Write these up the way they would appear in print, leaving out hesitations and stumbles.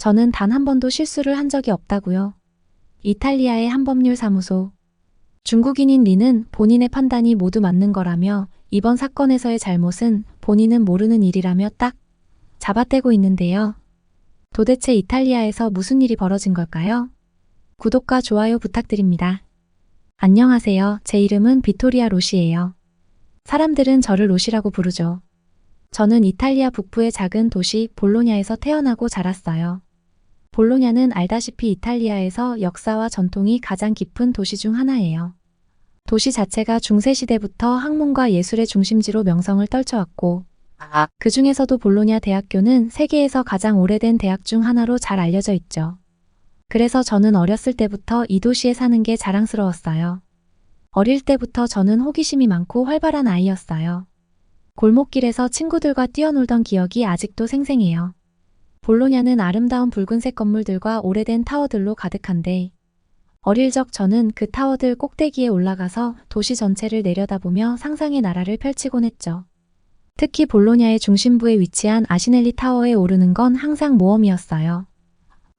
저는 단 한 번도 실수를 한 적이 없다고요. 이탈리아의 한법률사무소. 중국인인 리는 본인의 판단이 모두 맞는 거라며 이번 사건에서의 잘못은 본인은 모르는 일이라며 딱 잡아떼고 있는데요. 도대체 이탈리아에서 무슨 일이 벌어진 걸까요? 구독과 좋아요 부탁드립니다. 안녕하세요. 제 이름은 비토리아 로시예요. 사람들은 저를 로시라고 부르죠. 저는 이탈리아 북부의 작은 도시 볼로냐에서 태어나고 자랐어요. 볼로냐는 알다시피 이탈리아에서 역사와 전통이 가장 깊은 도시 중 하나예요. 도시 자체가 중세시대부터 학문과 예술의 중심지로 명성을 떨쳐왔고, 그 중에서도 볼로냐 대학교는 세계에서 가장 오래된 대학 중 하나로 잘 알려져 있죠. 그래서 저는 어렸을 때부터 이 도시에 사는 게 자랑스러웠어요. 어릴 때부터 저는 호기심이 많고 활발한 아이였어요. 골목길에서 친구들과 뛰어놀던 기억이 아직도 생생해요. 볼로냐는 아름다운 붉은색 건물들과 오래된 타워들로 가득한데, 어릴 적 저는 그 타워들 꼭대기에 올라가서 도시 전체를 내려다보며 상상의 나라를 펼치곤 했죠. 특히 볼로냐의 중심부에 위치한 아시넬리 타워에 오르는 건 항상 모험이었어요.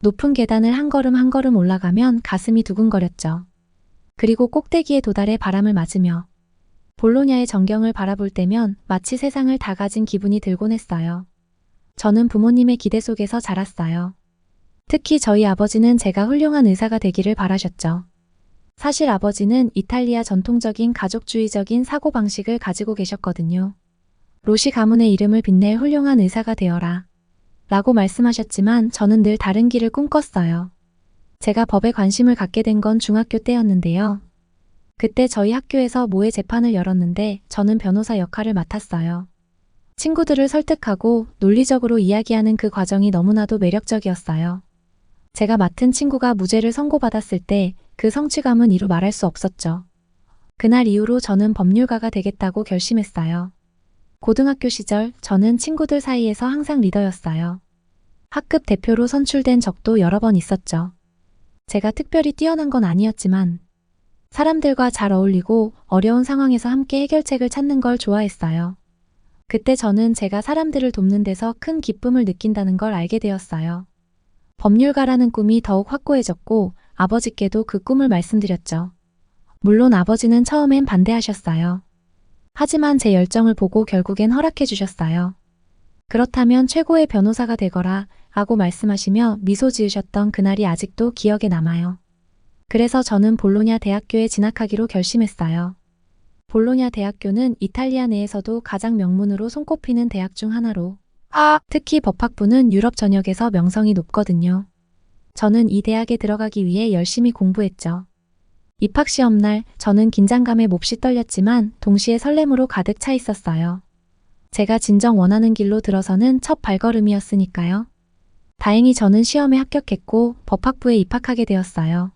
높은 계단을 한 걸음 한 걸음 올라가면 가슴이 두근거렸죠. 그리고 꼭대기에 도달해 바람을 맞으며 볼로냐의 전경을 바라볼 때면 마치 세상을 다 가진 기분이 들곤 했어요. 저는 부모님의 기대 속에서 자랐어요. 특히 저희 아버지는 제가 훌륭한 의사가 되기를 바라셨죠. 사실 아버지는 이탈리아 전통적인 가족주의적인 사고방식을 가지고 계셨거든요. 로시 가문의 이름을 빛낼 훌륭한 의사가 되어라 라고 말씀하셨지만 저는 늘 다른 길을 꿈꿨어요. 제가 법에 관심을 갖게 된 건 중학교 때였는데요. 그때 저희 학교에서 모해 재판을 열었는데 저는 변호사 역할을 맡았어요. 친구들을 설득하고 논리적으로 이야기하는 그 과정이 너무나도 매력적이었어요. 제가 맡은 친구가 무죄를 선고받았을 때 그 성취감은 이루 말할 수 없었죠. 그날 이후로 저는 법률가가 되겠다고 결심했어요. 고등학교 시절 저는 친구들 사이에서 항상 리더였어요. 학급 대표로 선출된 적도 여러 번 있었죠. 제가 특별히 뛰어난 건 아니었지만 사람들과 잘 어울리고 어려운 상황에서 함께 해결책을 찾는 걸 좋아했어요. 그때 저는 제가 사람들을 돕는 데서 큰 기쁨을 느낀다는 걸 알게 되었어요. 법률가라는 꿈이 더욱 확고해졌고 아버지께도 그 꿈을 말씀드렸죠. 물론 아버지는 처음엔 반대하셨어요. 하지만 제 열정을 보고 결국엔 허락해 주셨어요. 그렇다면 최고의 변호사가 되거라 라고 말씀하시며 미소 지으셨던 그날이 아직도 기억에 남아요. 그래서 저는 볼로냐 대학교에 진학하기로 결심했어요. 볼로냐 대학교는 이탈리아 내에서도 가장 명문으로 손꼽히는 대학 중 하나로, 특히 법학부는 유럽 전역에서 명성이 높거든요. 저는 이 대학에 들어가기 위해 열심히 공부했죠. 입학시험 날 저는 긴장감에 몹시 떨렸지만 동시에 설렘으로 가득 차 있었어요. 제가 진정 원하는 길로 들어서는 첫 발걸음이었으니까요. 다행히 저는 시험에 합격했고 법학부에 입학하게 되었어요.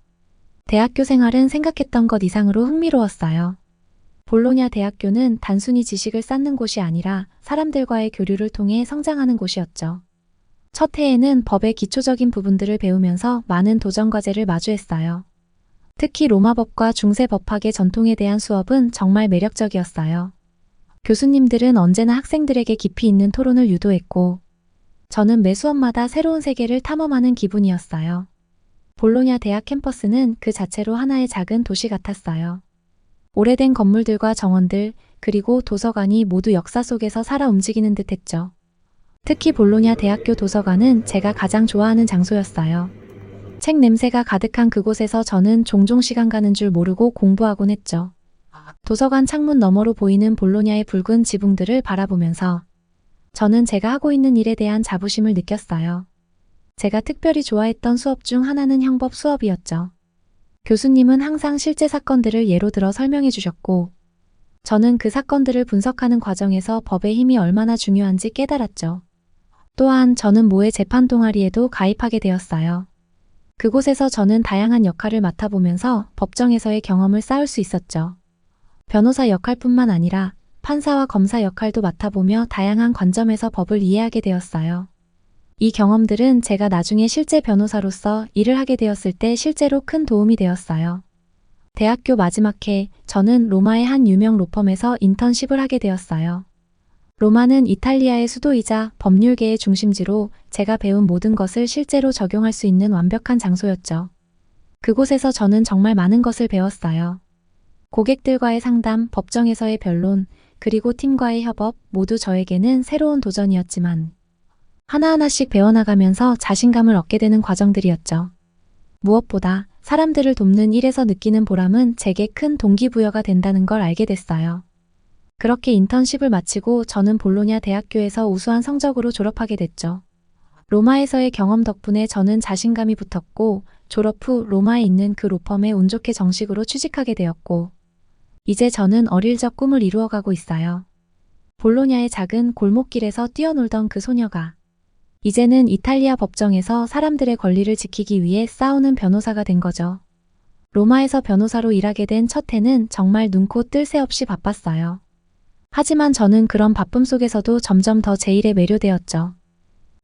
대학교 생활은 생각했던 것 이상으로 흥미로웠어요. 볼로냐 대학교는 단순히 지식을 쌓는 곳이 아니라 사람들과의 교류를 통해 성장하는 곳이었죠. 첫 해에는 법의 기초적인 부분들을 배우면서 많은 도전 과제를 마주했어요. 특히 로마법과 중세법학의 전통에 대한 수업은 정말 매력적이었어요. 교수님들은 언제나 학생들에게 깊이 있는 토론을 유도했고 저는 매 수업마다 새로운 세계를 탐험하는 기분이었어요. 볼로냐 대학 캠퍼스는 그 자체로 하나의 작은 도시 같았어요. 오래된 건물들과 정원들, 그리고 도서관이 모두 역사 속에서 살아 움직이는 듯 했죠. 특히 볼로냐 대학교 도서관은 제가 가장 좋아하는 장소였어요. 책 냄새가 가득한 그곳에서 저는 종종 시간 가는 줄 모르고 공부하곤 했죠. 도서관 창문 너머로 보이는 볼로냐의 붉은 지붕들을 바라보면서 저는 제가 하고 있는 일에 대한 자부심을 느꼈어요. 제가 특별히 좋아했던 수업 중 하나는 형법 수업이었죠. 교수님은 항상 실제 사건들을 예로 들어 설명해 주셨고 저는 그 사건들을 분석하는 과정에서 법의 힘이 얼마나 중요한지 깨달았죠. 또한 저는 모해 재판 동아리에도 가입하게 되었어요. 그곳에서 저는 다양한 역할을 맡아보면서 법정에서의 경험을 쌓을 수 있었죠. 변호사 역할뿐만 아니라 판사와 검사 역할도 맡아보며 다양한 관점에서 법을 이해하게 되었어요. 이 경험들은 제가 나중에 실제 변호사로서 일을 하게 되었을 때 실제로 큰 도움이 되었어요. 대학교 마지막 해 저는 로마의 한 유명 로펌에서 인턴십을 하게 되었어요. 로마는 이탈리아의 수도이자 법률계의 중심지로 제가 배운 모든 것을 실제로 적용할 수 있는 완벽한 장소였죠. 그곳에서 저는 정말 많은 것을 배웠어요. 고객들과의 상담, 법정에서의 변론, 그리고 팀과의 협업 모두 저에게는 새로운 도전이었지만 하나하나씩 배워나가면서 자신감을 얻게 되는 과정들이었죠. 무엇보다 사람들을 돕는 일에서 느끼는 보람은 제게 큰 동기부여가 된다는 걸 알게 됐어요. 그렇게 인턴십을 마치고 저는 볼로냐 대학교에서 우수한 성적으로 졸업하게 됐죠. 로마에서의 경험 덕분에 저는 자신감이 붙었고 졸업 후 로마에 있는 그 로펌에 운 좋게 정식으로 취직하게 되었고 이제 저는 어릴 적 꿈을 이루어가고 있어요. 볼로냐의 작은 골목길에서 뛰어놀던 그 소녀가 이제는 이탈리아 법정에서 사람들의 권리를 지키기 위해 싸우는 변호사가 된 거죠. 로마에서 변호사로 일하게 된 첫 해는 정말 눈코 뜰 새 없이 바빴어요. 하지만 저는 그런 바쁨 속에서도 점점 더 제 일에 매료되었죠.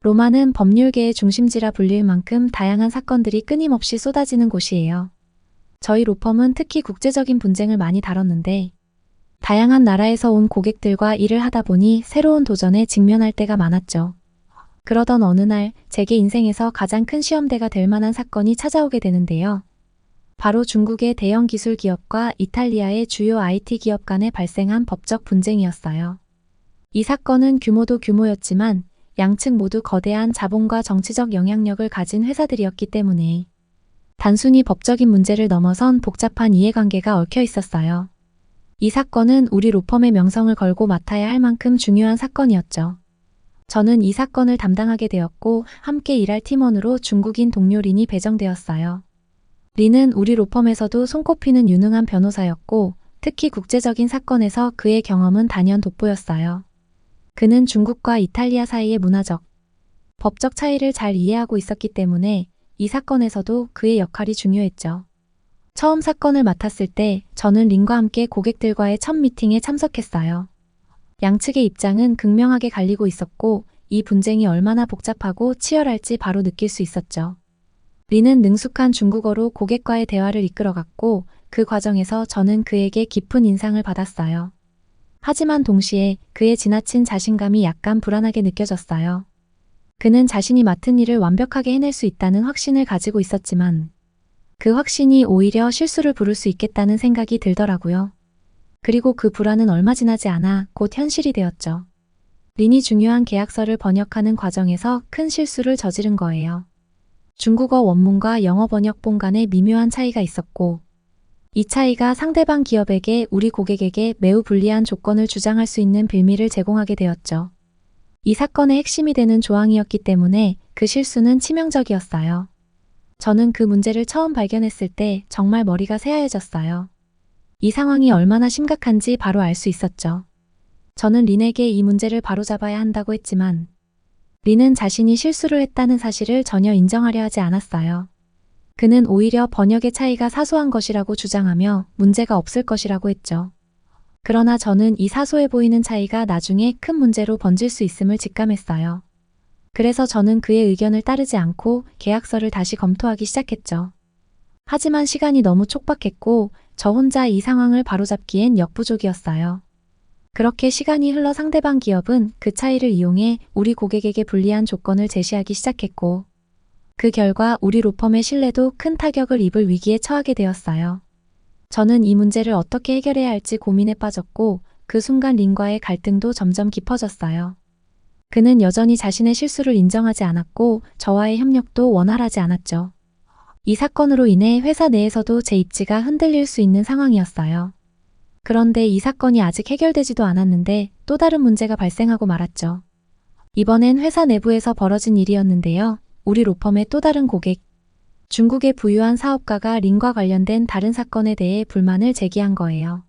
로마는 법률계의 중심지라 불릴 만큼 다양한 사건들이 끊임없이 쏟아지는 곳이에요. 저희 로펌은 특히 국제적인 분쟁을 많이 다뤘는데 다양한 나라에서 온 고객들과 일을 하다 보니 새로운 도전에 직면할 때가 많았죠. 그러던 어느 날 제게 인생에서 가장 큰 시험대가 될 만한 사건이 찾아오게 되는데요. 바로 중국의 대형 기술 기업과 이탈리아의 주요 IT 기업 간에 발생한 법적 분쟁이었어요. 이 사건은 규모도 규모였지만 양측 모두 거대한 자본과 정치적 영향력을 가진 회사들이었기 때문에 단순히 법적인 문제를 넘어선 복잡한 이해관계가 얽혀 있었어요. 이 사건은 우리 로펌의 명성을 걸고 맡아야 할 만큼 중요한 사건이었죠. 저는 이 사건을 담당하게 되었고 함께 일할 팀원으로 중국인 동료 린이 배정되었어요. 린은 우리 로펌에서도 손꼽히는 유능한 변호사였고 특히 국제적인 사건에서 그의 경험은 단연 돋보였어요. 그는 중국과 이탈리아 사이의 문화적, 법적 차이를 잘 이해하고 있었기 때문에 이 사건에서도 그의 역할이 중요했죠. 처음 사건을 맡았을 때 저는 린과 함께 고객들과의 첫 미팅에 참석했어요. 양측의 입장은 극명하게 갈리고 있었고 이 분쟁이 얼마나 복잡하고 치열할지 바로 느낄 수 있었죠. 린은 능숙한 중국어로 고객과의 대화를 이끌어갔고 그 과정에서 저는 그에게 깊은 인상을 받았어요. 하지만 동시에 그의 지나친 자신감이 약간 불안하게 느껴졌어요. 그는 자신이 맡은 일을 완벽하게 해낼 수 있다는 확신을 가지고 있었지만 그 확신이 오히려 실수를 부를 수 있겠다는 생각이 들더라고요. 그리고 그 불안은 얼마 지나지 않아 곧 현실이 되었죠. 린이 중요한 계약서를 번역하는 과정에서 큰 실수를 저지른 거예요. 중국어 원문과 영어 번역본 간에 미묘한 차이가 있었고 이 차이가 상대방 기업에게 우리 고객에게 매우 불리한 조건을 주장할 수 있는 빌미를 제공하게 되었죠. 이 사건의 핵심이 되는 조항이었기 때문에 그 실수는 치명적이었어요. 저는 그 문제를 처음 발견했을 때 정말 머리가 새하얘졌어요. 이 상황이 얼마나 심각한지 바로 알 수 있었죠. 저는 린에게 이 문제를 바로잡아야 한다고 했지만 린은 자신이 실수를 했다는 사실을 전혀 인정하려 하지 않았어요. 그는 오히려 번역의 차이가 사소한 것이라고 주장하며 문제가 없을 것이라고 했죠. 그러나 저는 이 사소해 보이는 차이가 나중에 큰 문제로 번질 수 있음을 직감했어요. 그래서 저는 그의 의견을 따르지 않고 계약서를 다시 검토하기 시작했죠. 하지만 시간이 너무 촉박했고 저 혼자 이 상황을 바로잡기엔 역부족이었어요. 그렇게 시간이 흘러 상대방 기업은 그 차이를 이용해 우리 고객에게 불리한 조건을 제시하기 시작했고 그 결과 우리 로펌의 신뢰도 큰 타격을 입을 위기에 처하게 되었어요. 저는 이 문제를 어떻게 해결해야 할지 고민에 빠졌고 그 순간 린과의 갈등도 점점 깊어졌어요. 그는 여전히 자신의 실수를 인정하지 않았고 저와의 협력도 원활하지 않았죠. 이 사건으로 인해 회사 내에서도 제 입지가 흔들릴 수 있는 상황이었어요. 그런데 이 사건이 아직 해결되지도 않았는데 또 다른 문제가 발생하고 말았죠. 이번엔 회사 내부에서 벌어진 일이었는데요. 우리 로펌의 또 다른 고객, 중국의 부유한 사업가가 린과 관련된 다른 사건에 대해 불만을 제기한 거예요.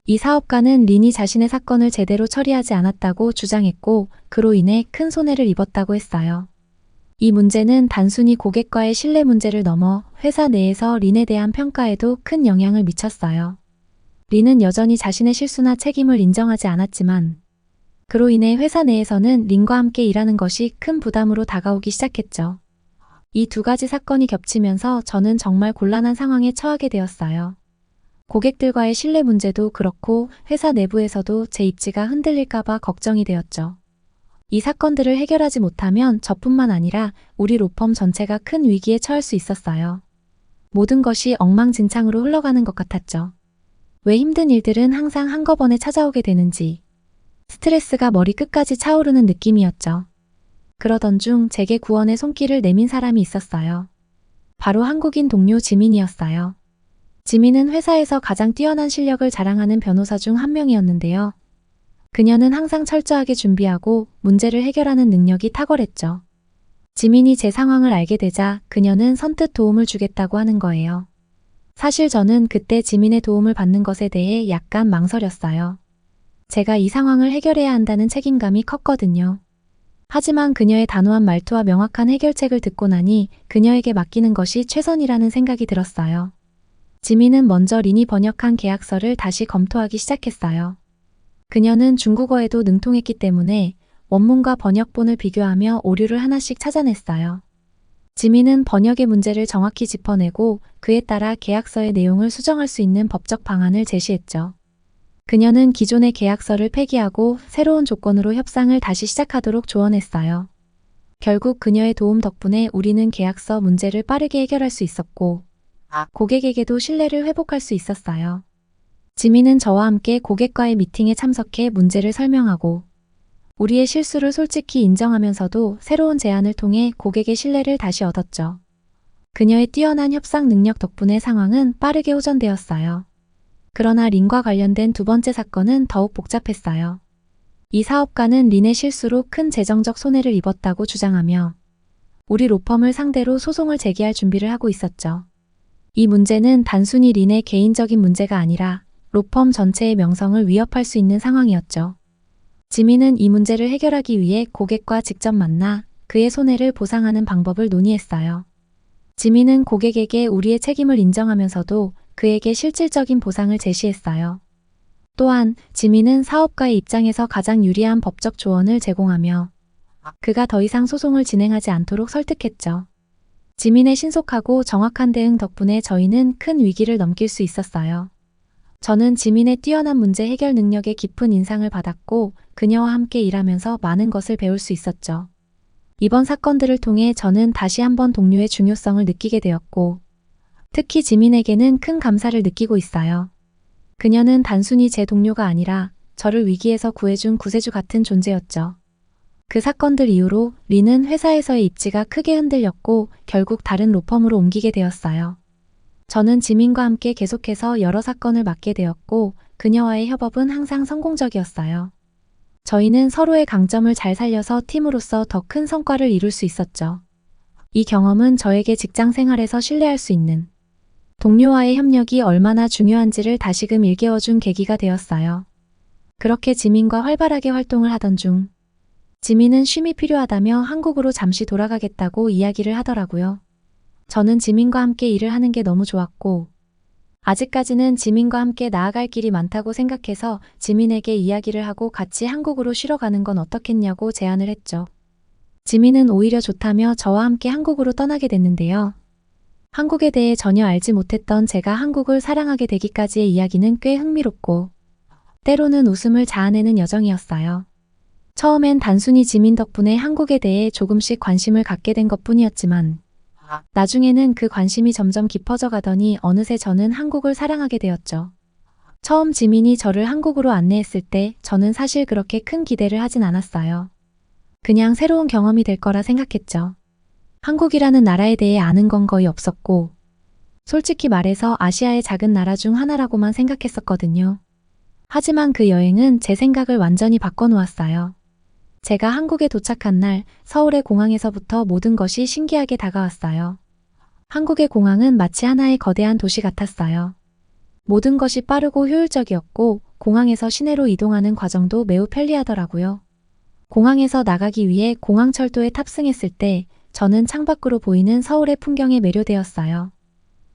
이 사업가는 린이 자신의 사건을 제대로 처리하지 않았다고 주장했고 그로 인해 큰 손해를 입었다고 했어요. 이 문제는 단순히 고객과의 신뢰 문제를 넘어 회사 내에서 린에 대한 평가에도 큰 영향을 미쳤어요. 린은 여전히 자신의 실수나 책임을 인정하지 않았지만 그로 인해 회사 내에서는 린과 함께 일하는 것이 큰 부담으로 다가오기 시작했죠. 이 두 가지 사건이 겹치면서 저는 정말 곤란한 상황에 처하게 되었어요. 고객들과의 신뢰 문제도 그렇고 회사 내부에서도 제 입지가 흔들릴까봐 걱정이 되었죠. 이 사건들을 해결하지 못하면 저뿐만 아니라 우리 로펌 전체가 큰 위기에 처할 수 있었어요. 모든 것이 엉망진창으로 흘러가는 것 같았죠. 왜 힘든 일들은 항상 한꺼번에 찾아오게 되는지 스트레스가 머리 끝까지 차오르는 느낌이었죠. 그러던 중 제게 구원의 손길을 내민 사람이 있었어요. 바로 한국인 동료 지민이었어요. 지민은 회사에서 가장 뛰어난 실력을 자랑하는 변호사 중 한 명이었는데요. 그녀는 항상 철저하게 준비하고 문제를 해결하는 능력이 탁월했죠. 지민이 제 상황을 알게 되자 그녀는 선뜻 도움을 주겠다고 하는 거예요. 사실 저는 그때 지민의 도움을 받는 것에 대해 약간 망설였어요. 제가 이 상황을 해결해야 한다는 책임감이 컸거든요. 하지만 그녀의 단호한 말투와 명확한 해결책을 듣고 나니 그녀에게 맡기는 것이 최선이라는 생각이 들었어요. 지민은 먼저 린이 번역한 계약서를 다시 검토하기 시작했어요. 그녀는 중국어에도 능통했기 때문에 원문과 번역본을 비교하며 오류를 하나씩 찾아냈어요. 지민은 번역의 문제를 정확히 짚어내고 그에 따라 계약서의 내용을 수정할 수 있는 법적 방안을 제시했죠. 그녀는 기존의 계약서를 폐기하고 새로운 조건으로 협상을 다시 시작하도록 조언했어요. 결국 그녀의 도움 덕분에 우리는 계약서 문제를 빠르게 해결할 수 있었고 고객에게도 신뢰를 회복할 수 있었어요. 지민은 저와 함께 고객과의 미팅에 참석해 문제를 설명하고 우리의 실수를 솔직히 인정하면서도 새로운 제안을 통해 고객의 신뢰를 다시 얻었죠. 그녀의 뛰어난 협상 능력 덕분에 상황은 빠르게 호전되었어요. 그러나 린과 관련된 두 번째 사건은 더욱 복잡했어요. 이 사업가는 린의 실수로 큰 재정적 손해를 입었다고 주장하며 우리 로펌을 상대로 소송을 제기할 준비를 하고 있었죠. 이 문제는 단순히 린의 개인적인 문제가 아니라 로펌 전체의 명성을 위협할 수 있는 상황이었죠. 지민은 이 문제를 해결하기 위해 고객과 직접 만나 그의 손해를 보상하는 방법을 논의했어요. 지민은 고객에게 우리의 책임을 인정하면서도 그에게 실질적인 보상을 제시했어요. 또한 지민은 사업가의 입장에서 가장 유리한 법적 조언을 제공하며 그가 더 이상 소송을 진행하지 않도록 설득했죠. 지민의 신속하고 정확한 대응 덕분에 저희는 큰 위기를 넘길 수 있었어요. 저는 지민의 뛰어난 문제 해결 능력에 깊은 인상을 받았고 그녀와 함께 일하면서 많은 것을 배울 수 있었죠. 이번 사건들을 통해 저는 다시 한번 동료의 중요성을 느끼게 되었고 특히 지민에게는 큰 감사를 느끼고 있어요. 그녀는 단순히 제 동료가 아니라 저를 위기에서 구해준 구세주 같은 존재였죠. 그 사건들 이후로 린은 회사에서의 입지가 크게 흔들렸고 결국 다른 로펌으로 옮기게 되었어요. 저는 지민과 함께 계속해서 여러 사건을 맡게 되었고 그녀와의 협업은 항상 성공적이었어요. 저희는 서로의 강점을 잘 살려서 팀으로서 더 큰 성과를 이룰 수 있었죠. 이 경험은 저에게 직장 생활에서 신뢰할 수 있는 동료와의 협력이 얼마나 중요한지를 다시금 일깨워준 계기가 되었어요. 그렇게 지민과 활발하게 활동을 하던 중 지민은 쉼이 필요하다며 한국으로 잠시 돌아가겠다고 이야기를 하더라고요. 저는 지민과 함께 일을 하는 게 너무 좋았고 아직까지는 지민과 함께 나아갈 길이 많다고 생각해서 지민에게 이야기를 하고 같이 한국으로 쉬러 가는 건 어떻겠냐고 제안을 했죠. 지민은 오히려 좋다며 저와 함께 한국으로 떠나게 됐는데요. 한국에 대해 전혀 알지 못했던 제가 한국을 사랑하게 되기까지의 이야기는 꽤 흥미롭고 때로는 웃음을 자아내는 여정이었어요. 처음엔 단순히 지민 덕분에 한국에 대해 조금씩 관심을 갖게 된 것뿐이었지만 나중에는 그 관심이 점점 깊어져 가더니 어느새 저는 한국을 사랑하게 되었죠. 처음 지민이 저를 한국으로 안내했을 때 저는 사실 그렇게 큰 기대를 하진 않았어요. 그냥 새로운 경험이 될 거라 생각했죠. 한국이라는 나라에 대해 아는 건 거의 없었고 솔직히 말해서 아시아의 작은 나라 중 하나라고만 생각했었거든요. 하지만 그 여행은 제 생각을 완전히 바꿔놓았어요. 제가 한국에 도착한 날 서울의 공항에서부터 모든 것이 신기하게 다가왔어요. 한국의 공항은 마치 하나의 거대한 도시 같았어요. 모든 것이 빠르고 효율적이었고 공항에서 시내로 이동하는 과정도 매우 편리하더라고요. 공항에서 나가기 위해 공항철도에 탑승했을 때 저는 창밖으로 보이는 서울의 풍경에 매료되었어요.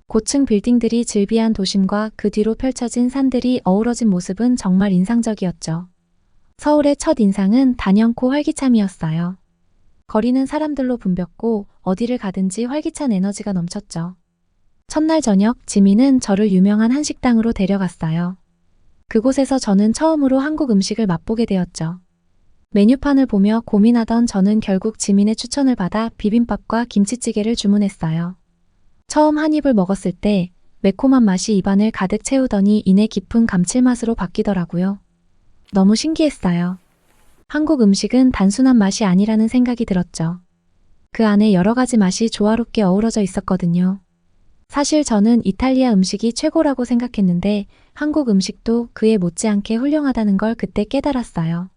고층 빌딩들이 즐비한 도심과 그 뒤로 펼쳐진 산들이 어우러진 모습은 정말 인상적이었죠. 서울의 첫 인상은 단연코 활기참이었어요. 거리는 사람들로 붐볐고 어디를 가든지 활기찬 에너지가 넘쳤죠. 첫날 저녁 지민은 저를 유명한 한식당으로 데려갔어요. 그곳에서 저는 처음으로 한국 음식을 맛보게 되었죠. 메뉴판을 보며 고민하던 저는 결국 지민의 추천을 받아 비빔밥과 김치찌개를 주문했어요. 처음 한 입을 먹었을 때 매콤한 맛이 입안을 가득 채우더니 이내 깊은 감칠맛으로 바뀌더라고요. 너무 신기했어요. 한국 음식은 단순한 맛이 아니라는 생각이 들었죠. 그 안에 여러 가지 맛이 조화롭게 어우러져 있었거든요. 사실 저는 이탈리아 음식이 최고라고 생각했는데 한국 음식도 그에 못지않게 훌륭하다는 걸 그때 깨달았어요.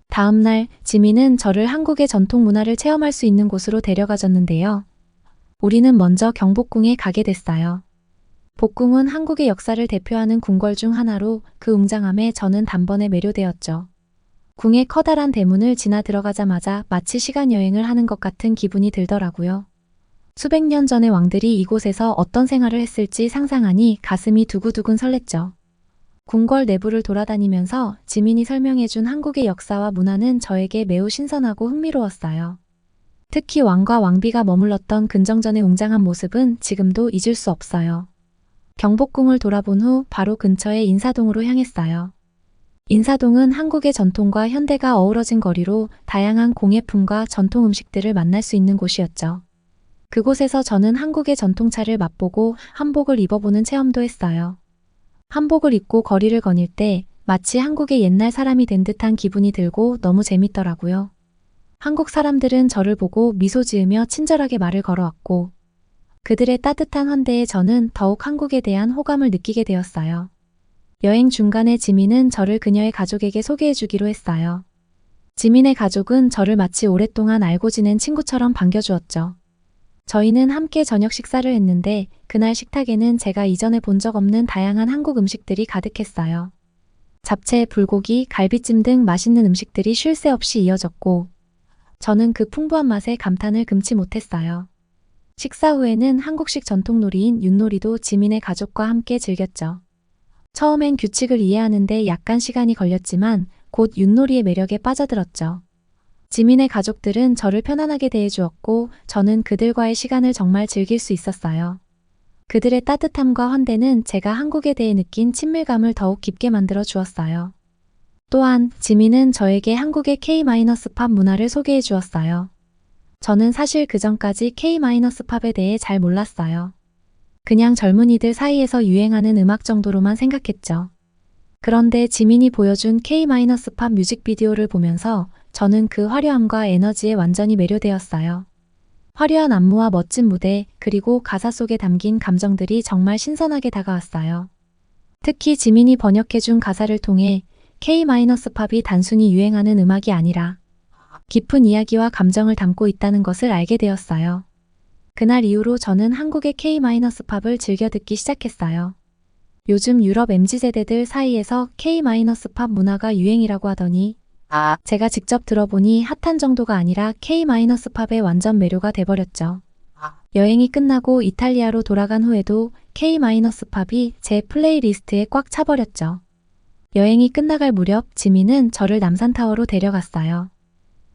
다음 날 지민은 저를 한국의 전통 문화를 체험할 수 있는 곳으로 데려가줬는데요. 우리는 먼저 경복궁에 가게 됐어요. 복궁은 한국의 역사를 대표하는 궁궐 중 하나로 그 웅장함에 저는 단번에 매료되었죠. 궁의 커다란 대문을 지나 들어가자마자 마치 시간 여행을 하는 것 같은 기분이 들더라고요. 수백 년 전의 왕들이 이곳에서 어떤 생활을 했을지 상상하니 가슴이 두근두근 설렜죠. 궁궐 내부를 돌아다니면서 지민이 설명해준 한국의 역사와 문화는 저에게 매우 신선하고 흥미로웠어요. 특히 왕과 왕비가 머물렀던 근정전의 웅장한 모습은 지금도 잊을 수 없어요. 경복궁을 돌아본 후 바로 근처의 인사동으로 향했어요. 인사동은 한국의 전통과 현대가 어우러진 거리로 다양한 공예품과 전통 음식들을 만날 수 있는 곳이었죠. 그곳에서 저는 한국의 전통차를 맛보고 한복을 입어보는 체험도 했어요. 한복을 입고 거리를 거닐 때 마치 한국의 옛날 사람이 된 듯한 기분이 들고 너무 재밌더라고요. 한국 사람들은 저를 보고 미소 지으며 친절하게 말을 걸어왔고 그들의 따뜻한 환대에 저는 더욱 한국에 대한 호감을 느끼게 되었어요. 여행 중간에 지민은 저를 그녀의 가족에게 소개해주기로 했어요. 지민의 가족은 저를 마치 오랫동안 알고 지낸 친구처럼 반겨주었죠. 저희는 함께 저녁 식사를 했는데 그날 식탁에는 제가 이전에 본 적 없는 다양한 한국 음식들이 가득했어요. 잡채, 불고기, 갈비찜 등 맛있는 음식들이 쉴 새 없이 이어졌고 저는 그 풍부한 맛에 감탄을 금치 못했어요. 식사 후에는 한국식 전통놀이인 윷놀이도 지민의 가족과 함께 즐겼죠. 처음엔 규칙을 이해하는데 약간 시간이 걸렸지만 곧 윷놀이의 매력에 빠져들었죠. 지민의 가족들은 저를 편안하게 대해주었고 저는 그들과의 시간을 정말 즐길 수 있었어요. 그들의 따뜻함과 환대는 제가 한국에 대해 느낀 친밀감을 더욱 깊게 만들어 주었어요. 또한 지민은 저에게 한국의 K-팝 문화를 소개해 주었어요. 저는 사실 그전까지 K-팝에 대해 잘 몰랐어요. 그냥 젊은이들 사이에서 유행하는 음악 정도로만 생각했죠. 그런데 지민이 보여준 K-팝 뮤직비디오를 보면서 저는 그 화려함과 에너지에 완전히 매료되었어요. 화려한 안무와 멋진 무대, 그리고 가사 속에 담긴 감정들이 정말 신선하게 다가왔어요. 특히 지민이 번역해준 가사를 통해 K-팝이 단순히 유행하는 음악이 아니라 깊은 이야기와 감정을 담고 있다는 것을 알게 되었어요. 그날 이후로 저는 한국의 K-팝을 즐겨 듣기 시작했어요. 요즘 유럽 MZ세대들 사이에서 K-팝 문화가 유행이라고 하더니 제가 직접 들어보니 핫한 정도가 아니라 K-팝에 완전 매료가 돼버렸죠. 여행이 끝나고 이탈리아로 돌아간 후에도 K-팝이 제 플레이리스트에 꽉 차버렸죠. 여행이 끝나갈 무렵 지민은 저를 남산타워로 데려갔어요.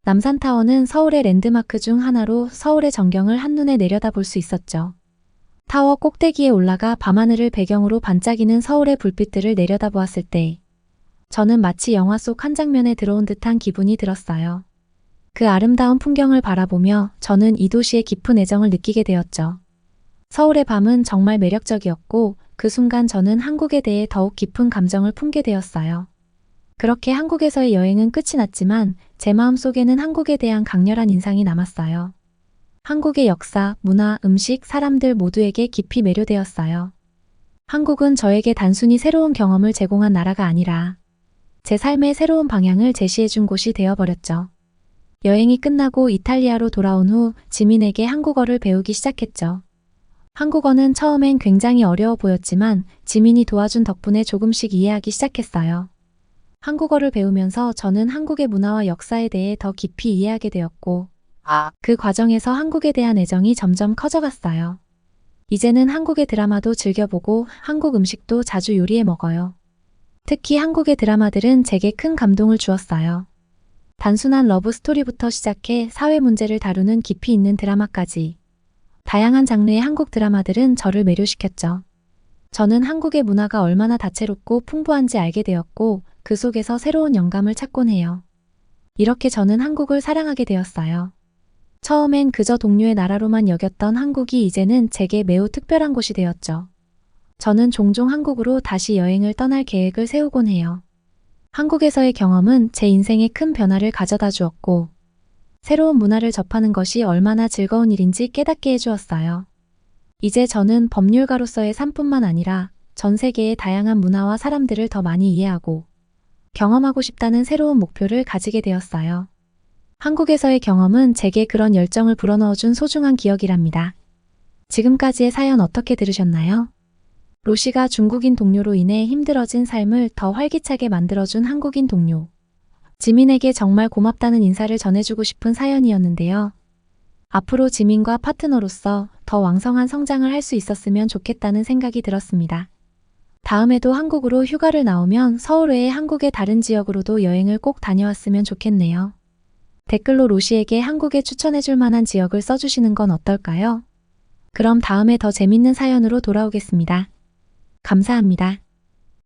남산타워는 서울의 랜드마크 중 하나로 서울의 전경을 한눈에 내려다볼 수 있었죠. 타워 꼭대기에 올라가 밤하늘을 배경으로 반짝이는 서울의 불빛들을 내려다보았을 때 저는 마치 영화 속 한 장면에 들어온 듯한 기분이 들었어요. 그 아름다운 풍경을 바라보며 저는 이 도시의 깊은 애정을 느끼게 되었죠. 서울의 밤은 정말 매력적이었고 그 순간 저는 한국에 대해 더욱 깊은 감정을 품게 되었어요. 그렇게 한국에서의 여행은 끝이 났지만 제 마음속에는 한국에 대한 강렬한 인상이 남았어요. 한국의 역사, 문화, 음식, 사람들 모두에게 깊이 매료되었어요. 한국은 저에게 단순히 새로운 경험을 제공한 나라가 아니라 제 삶의 새로운 방향을 제시해준 곳이 되어버렸죠. 여행이 끝나고 이탈리아로 돌아온 후 지민에게 한국어를 배우기 시작했죠. 한국어는 처음엔 굉장히 어려워 보였지만 지민이 도와준 덕분에 조금씩 이해하기 시작했어요. 한국어를 배우면서 저는 한국의 문화와 역사에 대해 더 깊이 이해하게 되었고 그 과정에서 한국에 대한 애정이 점점 커져갔어요. 이제는 한국의 드라마도 즐겨보고 한국 음식도 자주 요리해 먹어요. 특히 한국의 드라마들은 제게 큰 감동을 주었어요. 단순한 러브 스토리부터 시작해 사회 문제를 다루는 깊이 있는 드라마까지 다양한 장르의 한국 드라마들은 저를 매료시켰죠. 저는 한국의 문화가 얼마나 다채롭고 풍부한지 알게 되었고 그 속에서 새로운 영감을 찾곤 해요. 이렇게 저는 한국을 사랑하게 되었어요. 처음엔 그저 동료의 나라로만 여겼던 한국이 이제는 제게 매우 특별한 곳이 되었죠. 저는 종종 한국으로 다시 여행을 떠날 계획을 세우곤 해요. 한국에서의 경험은 제 인생에 큰 변화를 가져다 주었고 새로운 문화를 접하는 것이 얼마나 즐거운 일인지 깨닫게 해주었어요. 이제 저는 법률가로서의 삶뿐만 아니라 전 세계의 다양한 문화와 사람들을 더 많이 이해하고 경험하고 싶다는 새로운 목표를 가지게 되었어요. 한국에서의 경험은 제게 그런 열정을 불어넣어준 소중한 기억이랍니다. 지금까지의 사연 어떻게 들으셨나요? 로시가 중국인 동료로 인해 힘들어진 삶을 더 활기차게 만들어준 한국인 동료. 지민에게 정말 고맙다는 인사를 전해주고 싶은 사연이었는데요. 앞으로 지민과 파트너로서 더 왕성한 성장을 할 수 있었으면 좋겠다는 생각이 들었습니다. 다음에도 한국으로 휴가를 나오면 서울 외에 한국의 다른 지역으로도 여행을 꼭 다녀왔으면 좋겠네요. 댓글로 로시에게 한국에 추천해줄 만한 지역을 써주시는 건 어떨까요? 그럼 다음에 더 재밌는 사연으로 돌아오겠습니다. 감사합니다.